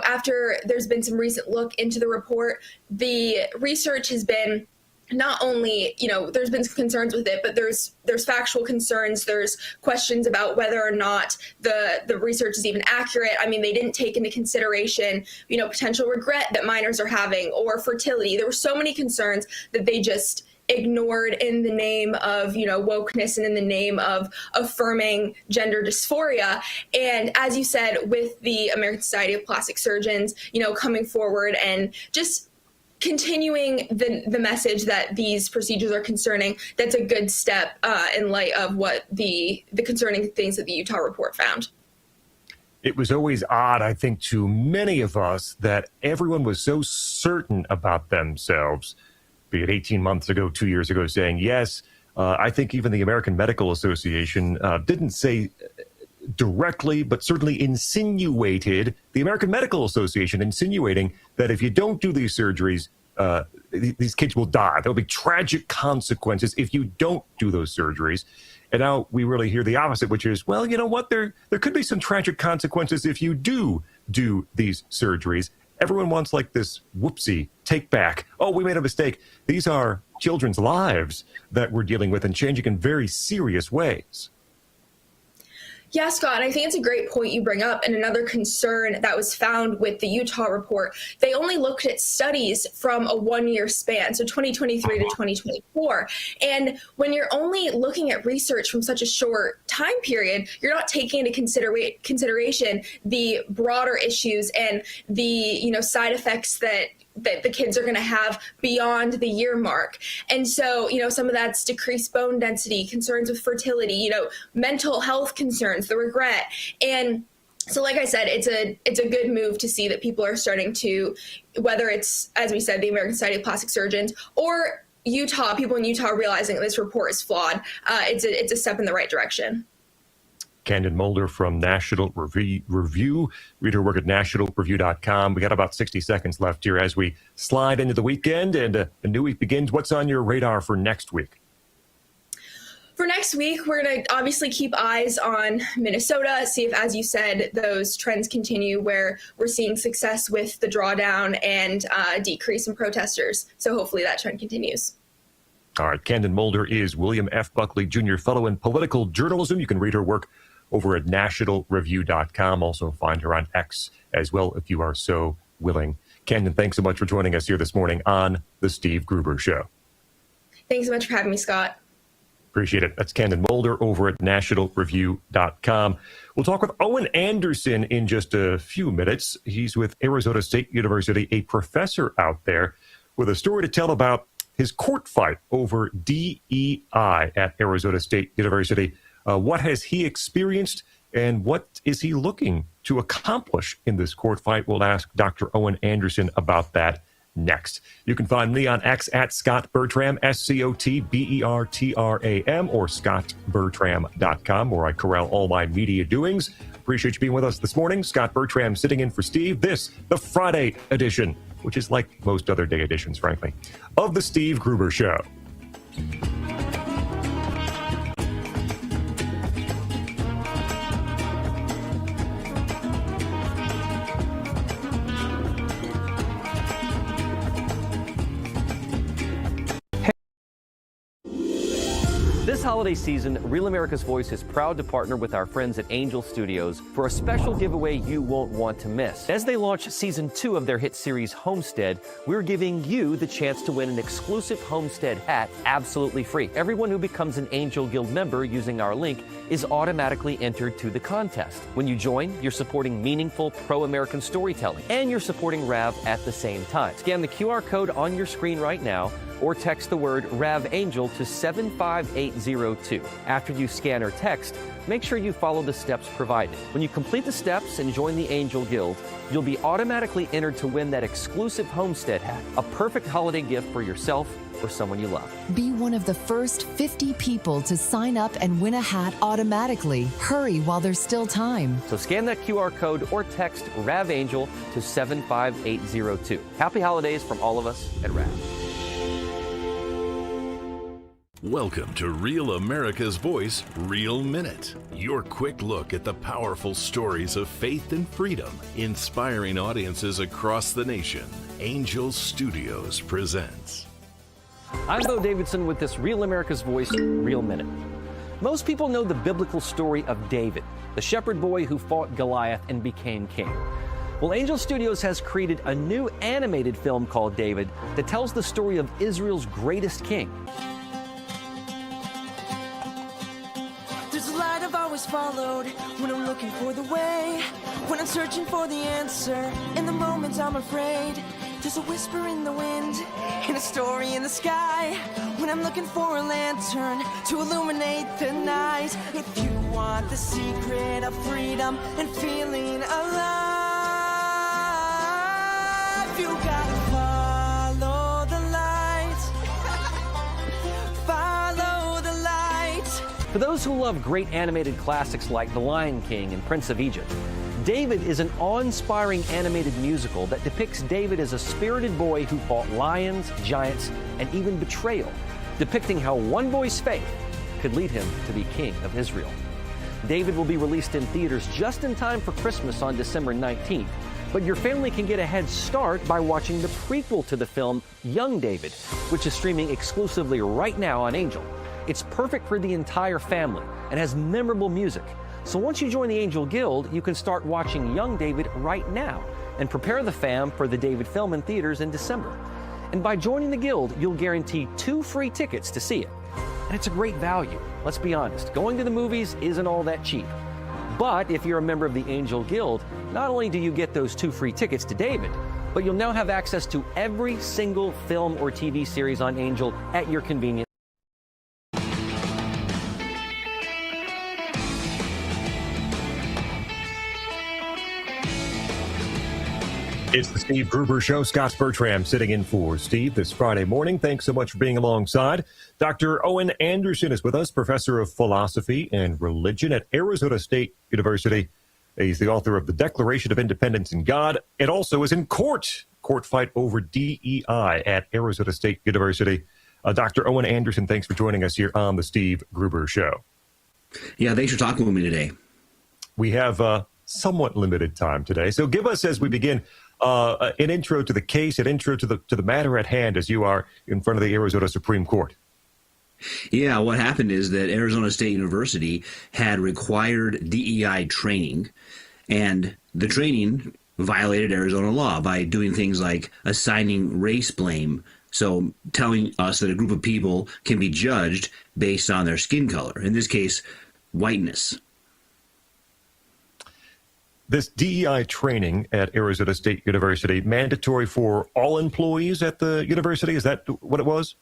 after there's been some recent look into the report, the research has been not only, there's been concerns with it, but there's factual concerns. There's questions about whether or not the research is even accurate. I mean, they didn't take into consideration, potential regret that minors are having or fertility. There were so many concerns that they just ignored in the name of, wokeness and in the name of affirming gender dysphoria. And as you said, with the American Society of Plastic Surgeons, coming forward and just continuing the message that these procedures are concerning, that's a good step in light of what the concerning things that the Utah report found. It was always odd, I think, to many of us that everyone was so certain about themselves, be it 18 months ago, 2 years ago, saying, yes, I think even the American Medical Association didn't say directly, but certainly insinuated, the American Medical Association insinuating that if you don't do these surgeries, these kids will die. There'll be tragic consequences if you don't do those surgeries. And now we really hear the opposite, which is, well, you know what? There could be some tragic consequences if you do these surgeries. Everyone wants like this whoopsie, take back. Oh, we made a mistake. These are children's lives that we're dealing with and changing in very serious ways. Yeah, Scott, I think it's a great point you bring up. And another concern that was found with the Utah report, they only looked at studies from a 1-year span, so 2023 to 2024. And when you're only looking at research from such a short time period, you're not taking into consideration the broader issues and the side effects that the kids are going to have beyond the year mark. And so, some of that's decreased bone density, concerns with fertility, mental health concerns, the regret. And so, like I said, it's a good move to see that people are starting to, whether it's, as we said, the American Society of Plastic Surgeons or Utah, people in Utah realizing that this report is flawed. It's a step in the right direction. Candid Mulder from National Review. Read her work at nationalreview.com. We got about 60 seconds left here as we slide into the weekend and a new week begins. What's on your radar for next week? For next week, we're going to obviously keep eyes on Minnesota, see if, as you said, those trends continue where we're seeing success with the drawdown and decrease in protesters. So hopefully that trend continues. All right. Candid Mulder is William F. Buckley Jr. Fellow in Political Journalism. You can read her work over at nationalreview.com. Also find her on X as well if you are so willing. Candid, thanks so much for joining us here this morning on The Steve Gruber Show. Thanks so much for having me, Scott. Appreciate it. That's Candid Mulder over at nationalreview.com. We'll talk with Owen Anderson in just a few minutes. He's with Arizona State University, a professor out there with a story to tell about his court fight over DEI at Arizona State University. What has he experienced and what is he looking to accomplish in this court fight? We'll ask Dr. Owen Anderson about that next. You can find me on X at Scott Bertram, SCOTBERTRAM, or scottbertram.com, where I corral all my media doings. Appreciate you being with us this morning. Scott Bertram sitting in for Steve. This, the Friday edition, which is like most other day editions, frankly, of The Steve Gruber Show. This holiday season, Real America's Voice is proud to partner with our friends at Angel Studios for a special giveaway you won't want to miss. As they launch season 2 of their hit series Homestead, we're giving you the chance to win an exclusive Homestead hat absolutely free. Everyone who becomes an Angel Guild member using our link is automatically entered to the contest. When you join, you're supporting meaningful pro-American storytelling, and you're supporting RAV at the same time. Scan the QR code on your screen right now, or text the word RAV Angel to 75800 750802. After you scan or text, make sure you follow the steps provided. When you complete the steps and join the Angel Guild, you'll be automatically entered to win that exclusive homestead hat, a perfect holiday gift for yourself or someone you love. Be one of the first 50 people to sign up and win a hat automatically. Hurry while there's still time. So scan that QR code or text RAVAngel to 75802. Happy holidays from all of us at RAV. Welcome to Real America's Voice, Real Minute. Your quick look at the powerful stories of faith and freedom, inspiring audiences across the nation. Angel Studios presents. I'm Bo Davidson with this Real America's Voice, Real Minute. Most people know the biblical story of David, the shepherd boy who fought Goliath and became king. Well, Angel Studios has created a new animated film called David that tells the story of Israel's greatest king. There's a light I've always followed when I'm looking for the way, when I'm searching for the answer. In the moments I'm afraid, there's a whisper in the wind and a story in the sky. When I'm looking for a lantern to illuminate the night. If you want the secret of freedom and feeling alive, you gotta follow the light. Follow the light. For those who love great animated classics like The Lion King and Prince of Egypt, David is an awe-inspiring animated musical that depicts David as a spirited boy who fought lions, giants, and even betrayal, depicting how one boy's faith could lead him to be king of Israel. David will be released in theaters just in time for Christmas on December 19th, but your family can get a head start by watching the prequel to the film, Young David, which is streaming exclusively right now on Angel. It's perfect for the entire family and has memorable music. So once you join the Angel Guild, you can start watching Young David right now and prepare the fam for the David film in theaters in December. And by joining the Guild, you'll guarantee 2 free tickets to see it. And it's a great value. Let's be honest, going to the movies isn't all that cheap. But if you're a member of the Angel Guild, not only do you get those 2 free tickets to David, but you'll now have access to every single film or TV series on Angel at your convenience. It's the Steve Gruber Show. Scott Bertram sitting in for Steve this Friday morning. Thanks so much for being alongside. Dr. Owen Anderson is with us, professor of philosophy and religion at Arizona State University. He's the author of The Declaration of Independence in God. It also is in court fight over DEI at Arizona State University. Dr. Owen Anderson, thanks for joining us here on the Steve Gruber Show. Yeah, thanks for talking with me today. We have somewhat limited time today, so give us, as we begin, an intro to the case, an intro to the matter at hand as you are in front of the Arizona Supreme Court. Yeah, what happened is that Arizona State University had required DEI training, and the training violated Arizona law by doing things like assigning race blame, so telling us that a group of people can be judged based on their skin color, in this case, whiteness. This DEI training at Arizona State University, mandatory for all employees at the university? Is that what it was?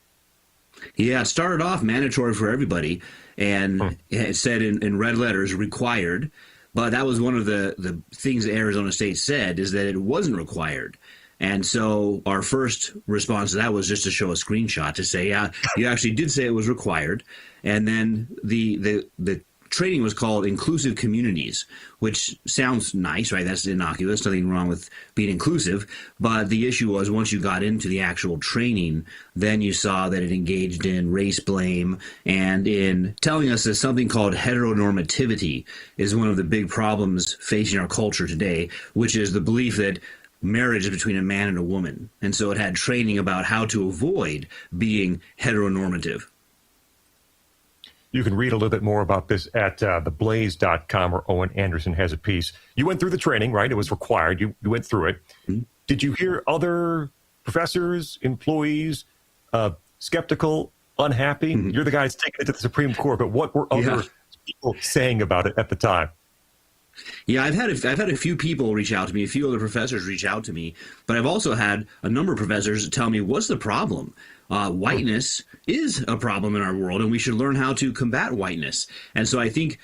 Yeah, it started off mandatory for everybody, and it said in red letters, required. But that was one of the things that Arizona State said, is that it wasn't required. And so our first response to that was just to show a screenshot to say, yeah, you actually did say it was required. And then the training was called Inclusive Communities, which sounds nice, right? That's innocuous, nothing wrong with being inclusive. But the issue was, once you got into the actual training, then you saw that it engaged in race blame and in telling us that something called heteronormativity is one of the big problems facing our culture today, which is the belief that marriage is between a man and a woman. And so it had training about how to avoid being heteronormative. You can read a little bit more about this at theblaze.com, where Owen Anderson has a piece. You went through the training, right? It was required. You went through it. Mm-hmm. Did you hear other professors, employees, skeptical, unhappy? Mm-hmm. You're the guy that's taking it to the Supreme Court, but what were other people saying about it at the time? Yeah, I've had a few people reach out to me, a few other professors reach out to me, but I've also had a number of professors tell me, what's the problem? whiteness is a problem in our world, and we should learn how to combat whiteness. And so I think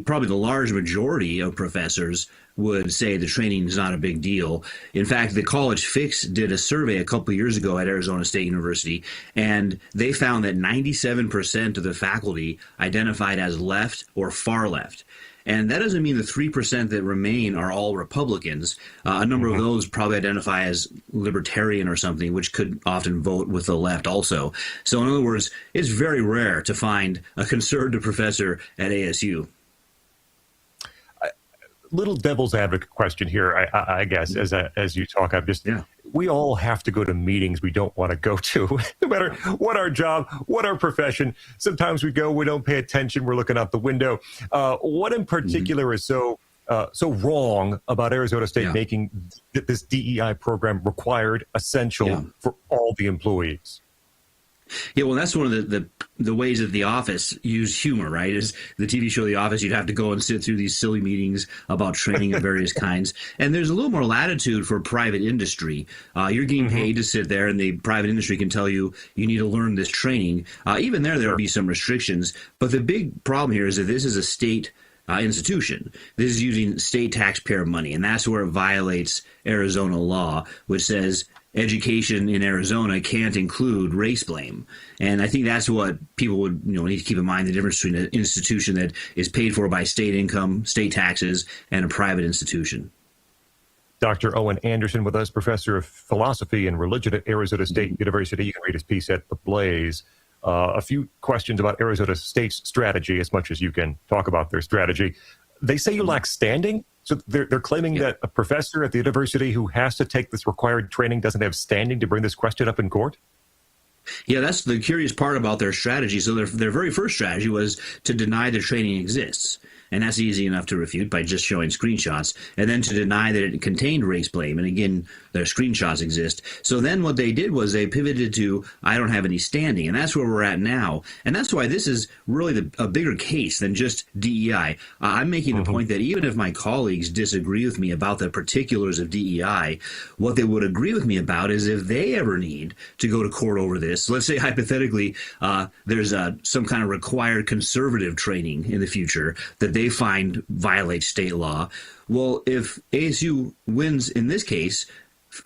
probably the large majority of professors would say the training is not a big deal. In fact, the College Fix did a survey a couple years ago at Arizona State University, and they found that 97% of the faculty identified as left or far left. And that doesn't mean the 3% that remain are all Republicans. A number of those probably identify as libertarian or something, which could often vote with the left also. So in other words, it's very rare to find a conservative professor at ASU. Little devil's advocate question here, I guess, as you talk. We all have to go to meetings we don't want to go to, no matter what our job, what our profession. Sometimes we go, we don't pay attention, we're looking out the window. What in particular is so wrong about Arizona State making this DEI program required, essential for all the employees? Yeah, well, that's one of the ways that The Office used humor, right? Is the TV show The Office, you'd have to go and sit through these silly meetings about training of various kinds. And there's a little more latitude for private industry. You're getting paid to sit there, and the private industry can tell you need to learn this training. Even there will be some restrictions. But the big problem here is that this is a state institution. This is using state taxpayer money, and that's where it violates Arizona law, which says education in Arizona can't include race blame. And I think that's what people would need to keep in mind, the difference between an institution that is paid for by state income, state taxes, and a private institution. Dr. Owen Anderson with us, professor of philosophy and religion at Arizona State University. You can read his piece at The Blaze. A few questions about Arizona State's strategy, as much as you can talk about their strategy. They say you lack standing. So they're claiming that a professor at the university who has to take this required training doesn't have standing to bring this question up in court? Yeah, that's the curious part about their strategy. So their very first strategy was to deny the training exists. And that's easy enough to refute by just showing screenshots. And then to deny that it contained race blame. And again, their screenshots exist. So then what they did was they pivoted to, I don't have any standing. And that's where we're at now. And that's why this is really a bigger case than just DEI. I'm making the point that even if my colleagues disagree with me about the particulars of DEI, what they would agree with me about is if they ever need to go to court over this, let's say hypothetically there's some kind of required conservative training in the future that they find violates state law. Well, if ASU wins in this case,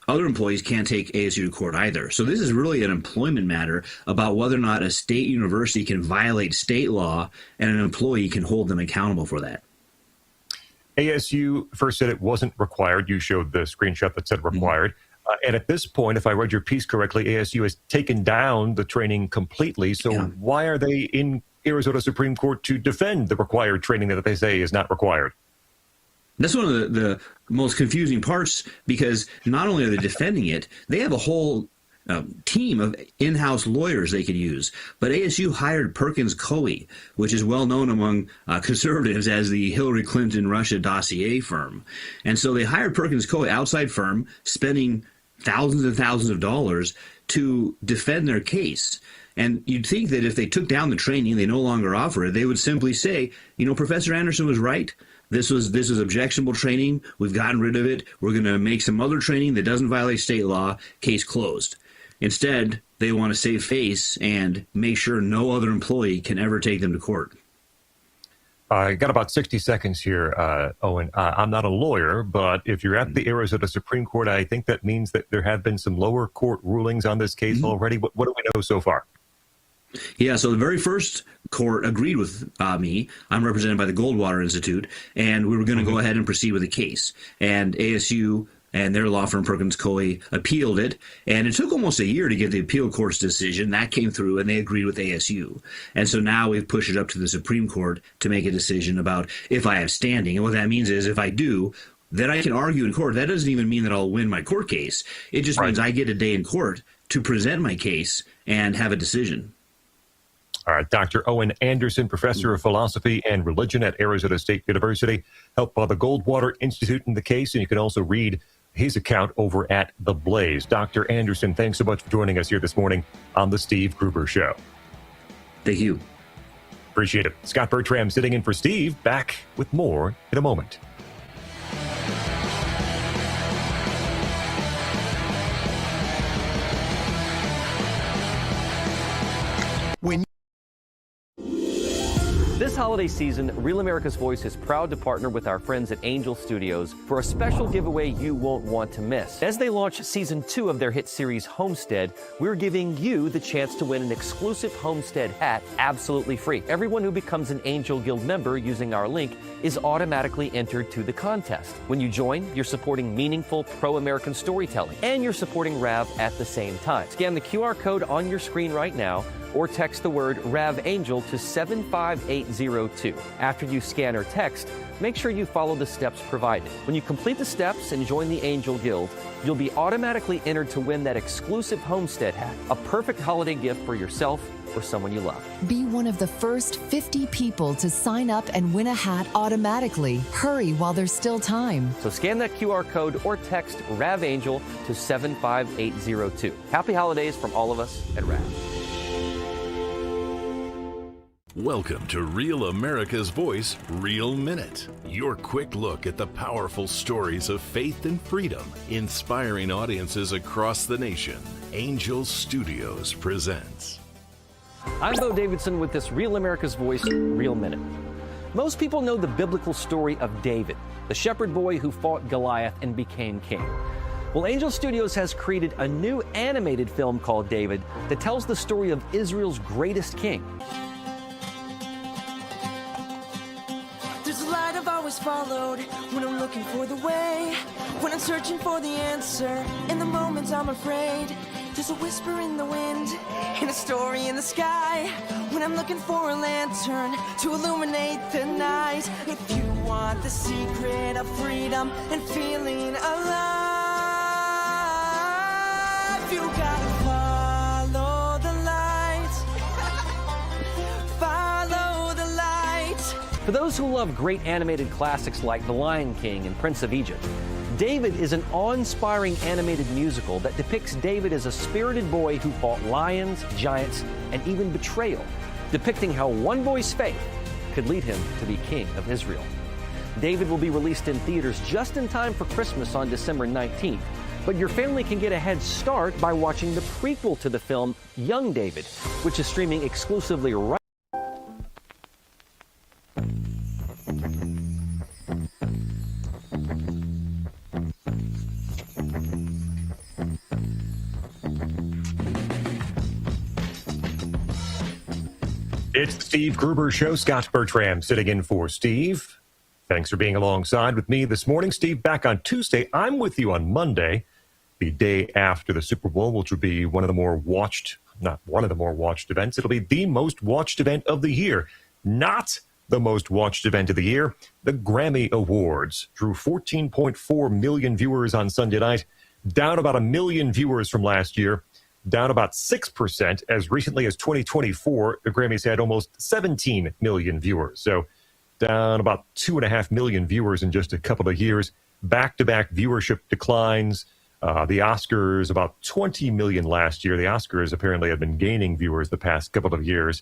other employees can't take ASU to court either. So this is really an employment matter about whether or not a state university can violate state law and an employee can hold them accountable for that. ASU first said it wasn't required. You showed the screenshot that said required. And at this point, if I read your piece correctly, ASU has taken down the training completely. So why are they in Arizona Supreme Court to defend the required training that they say is not required? That's one of the most confusing parts, because not only are they defending it, they have a whole team of in-house lawyers they could use. But ASU hired Perkins Coie, which is well known among conservatives as the Hillary Clinton Russia dossier firm. And so they hired Perkins Coie, outside firm, spending thousands and thousands of dollars to defend their case. And you'd think that if they took down the training, they no longer offer it, they would simply say, Professor Anderson was right. This was objectionable training. We've gotten rid of it. We're going to make some other training that doesn't violate state law. Case closed. Instead, they want to save face and make sure no other employee can ever take them to court. I got about 60 seconds here, Owen. I'm not a lawyer, but if you're at the Arizona Supreme Court, I think that means that there have been some lower court rulings on this case already. What do we know so far? Yeah, so the very first court agreed with me. I'm represented by the Goldwater Institute, and we were going to go ahead and proceed with the case. And ASU and their law firm, Perkins Coie, appealed it. And it took almost a year to get the appeal court's decision. That came through, and they agreed with ASU. And so now we've pushed it up to the Supreme Court to make a decision about if I have standing. And what that means is if I do, then I can argue in court. That doesn't even mean that I'll win my court case. It just means I get a day in court to present my case and have a decision. All right, Dr. Owen Anderson, professor of philosophy and religion at Arizona State University, helped by the Goldwater Institute in the case, and you can also read his account over at The Blaze. Dr. Anderson, thanks so much for joining us here this morning on The Steve Gruber Show. Thank you. Appreciate it. Scott Bertram sitting in for Steve. Back with more in a moment. This holiday season, Real America's Voice is proud to partner with our friends at Angel Studios for a special giveaway you won't want to miss. As they launch season 2 of their hit series Homestead, we're giving you the chance to win an exclusive Homestead hat absolutely free. Everyone who becomes an Angel Guild member using our link is automatically entered to the contest. When you join, you're supporting meaningful pro-American storytelling, and you're supporting RAV at the same time. Scan the QR code on your screen right now, or text the word RAV Angel to 75802. After you scan or text, make sure you follow the steps provided. When you complete the steps and join the Angel Guild, you'll be automatically entered to win that exclusive Homestead hat, a perfect holiday gift for yourself or someone you love. Be one of the first 50 people to sign up and win a hat automatically. Hurry while there's still time. So scan that QR code or text RAV Angel to 75802. Happy holidays from all of us at RAV. Welcome to Real America's Voice, Real Minute. Your quick look at the powerful stories of faith and freedom, inspiring audiences across the nation. Angel Studios presents. I'm Bo Davidson with this Real America's Voice, Real Minute. Most people know the biblical story of David, the shepherd boy who fought Goliath and became king. Well, Angel Studios has created a new animated film called David that tells the story of Israel's greatest king. Always followed when I'm looking for the way, when I'm searching for the answer. In the moments I'm afraid, there's a whisper in the wind and a story in the sky. When I'm looking for a lantern to illuminate the night. If you want the secret of freedom and feeling alive, you gotta follow the light. Follow the light. For those who love great animated classics like The Lion King and Prince of Egypt, David is an awe-inspiring animated musical that depicts David as a spirited boy who fought lions, giants, and even betrayal, depicting how one boy's faith could lead him to be king of Israel. David will be released in theaters just in time for Christmas on December 19th, but your family can get a head start by watching the prequel to the film, Young David, which is streaming exclusively right. It's the Steve Gruber Show. Scott Bertram sitting in for Steve. Thanks for being alongside with me this morning. Steve, back on Tuesday. I'm with you on Monday, the day after the Super Bowl, which will be one of the more watched, not one of the more watched events. It'll be the most watched event of the year. Not the most watched event of the year. The Grammy Awards drew 14.4 million viewers on Sunday night, down about 1 million viewers from last year. Down about 6%. As recently as 2024, the Grammys had almost 17 million viewers. So down about 2.5 million viewers in just a couple of years. Back-to-back viewership declines. The Oscars, about 20 million last year. The Oscars apparently have been gaining viewers the past couple of years.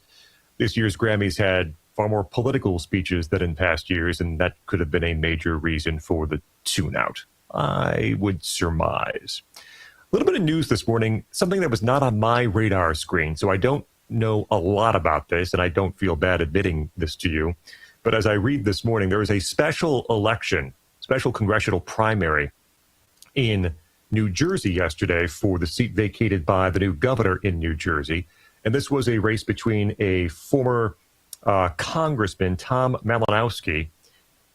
This year's Grammys had far more political speeches than in past years, and that could have been a major reason for the tune-out, I would surmise. A little bit of news this morning, something that was not on my radar screen, so I don't know a lot about this, and I don't feel bad admitting this to you. But as I read this morning, there was a special election, special congressional primary in New Jersey yesterday for the seat vacated by the new governor in New Jersey. And this was a race between a former Congressman, Tom Malinowski,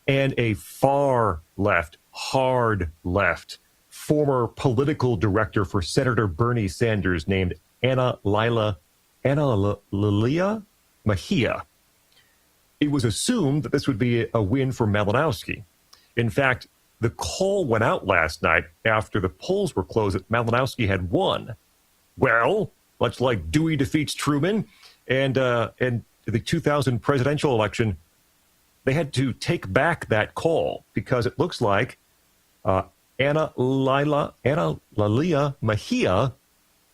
and a far left, hard left, former political director for Senator Bernie Sanders named Anna Lilia Mejia. It was assumed that this would be a win for Malinowski. In fact, the call went out last night after the polls were closed that Malinowski had won. Well, much like Dewey defeats Truman and the 2000 presidential election, they had to take back that call because it looks like Anna Lilia Mejia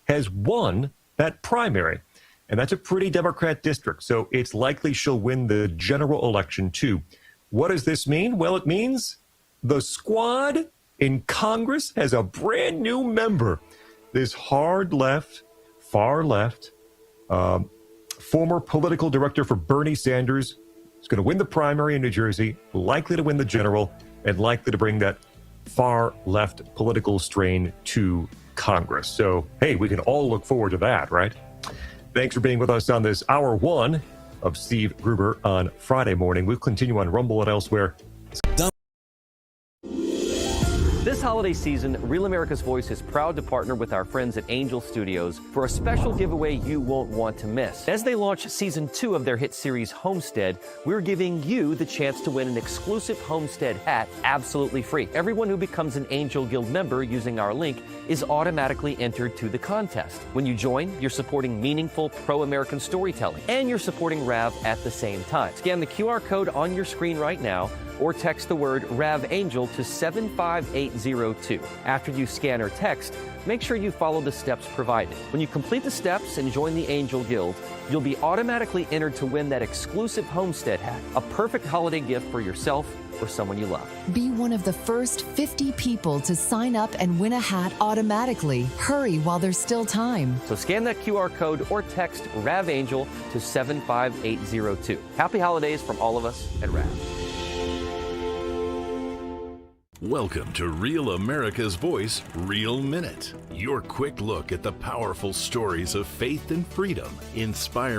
has won that primary. And that's a pretty Democrat district, so it's likely she'll win the general election, too. What does this mean? Well, it means the squad in Congress has a brand new former political director for Bernie Sanders. He's going to win the primary in New Jersey, likely to win the general, and likely to bring that far left political strain to Congress. So, hey, we can all look forward to that, right? Thanks for being with us on this hour one of Steve Gruber on Friday morning. We'll continue on Rumble and elsewhere. This holiday season, Real America's Voice is proud to partner with our friends at Angel Studios for a special giveaway you won't want to miss. As they launch season 2 of their hit series Homestead, we're giving you the chance to win an exclusive Homestead hat absolutely free. Everyone who becomes an Angel Guild member using our link is automatically entered to the contest. When you join, you're supporting meaningful pro-American storytelling, and you're supporting RAV at the same time. Scan the QR code on your screen right now, or text the word RAV Angel to 75802. After you scan or text, make sure you follow the steps provided. When you complete the steps and join the Angel Guild, you'll be automatically entered to win that exclusive Homestead hat, a perfect holiday gift for yourself or someone you love. Be one of the first 50 people to sign up and win a hat automatically. Hurry while there's still time. So scan that QR code or text RAV Angel to 75802. Happy holidays from all of us at RAV. Welcome to Real America's Voice, Real Minute. Your quick look at the powerful stories of faith and freedom, inspiring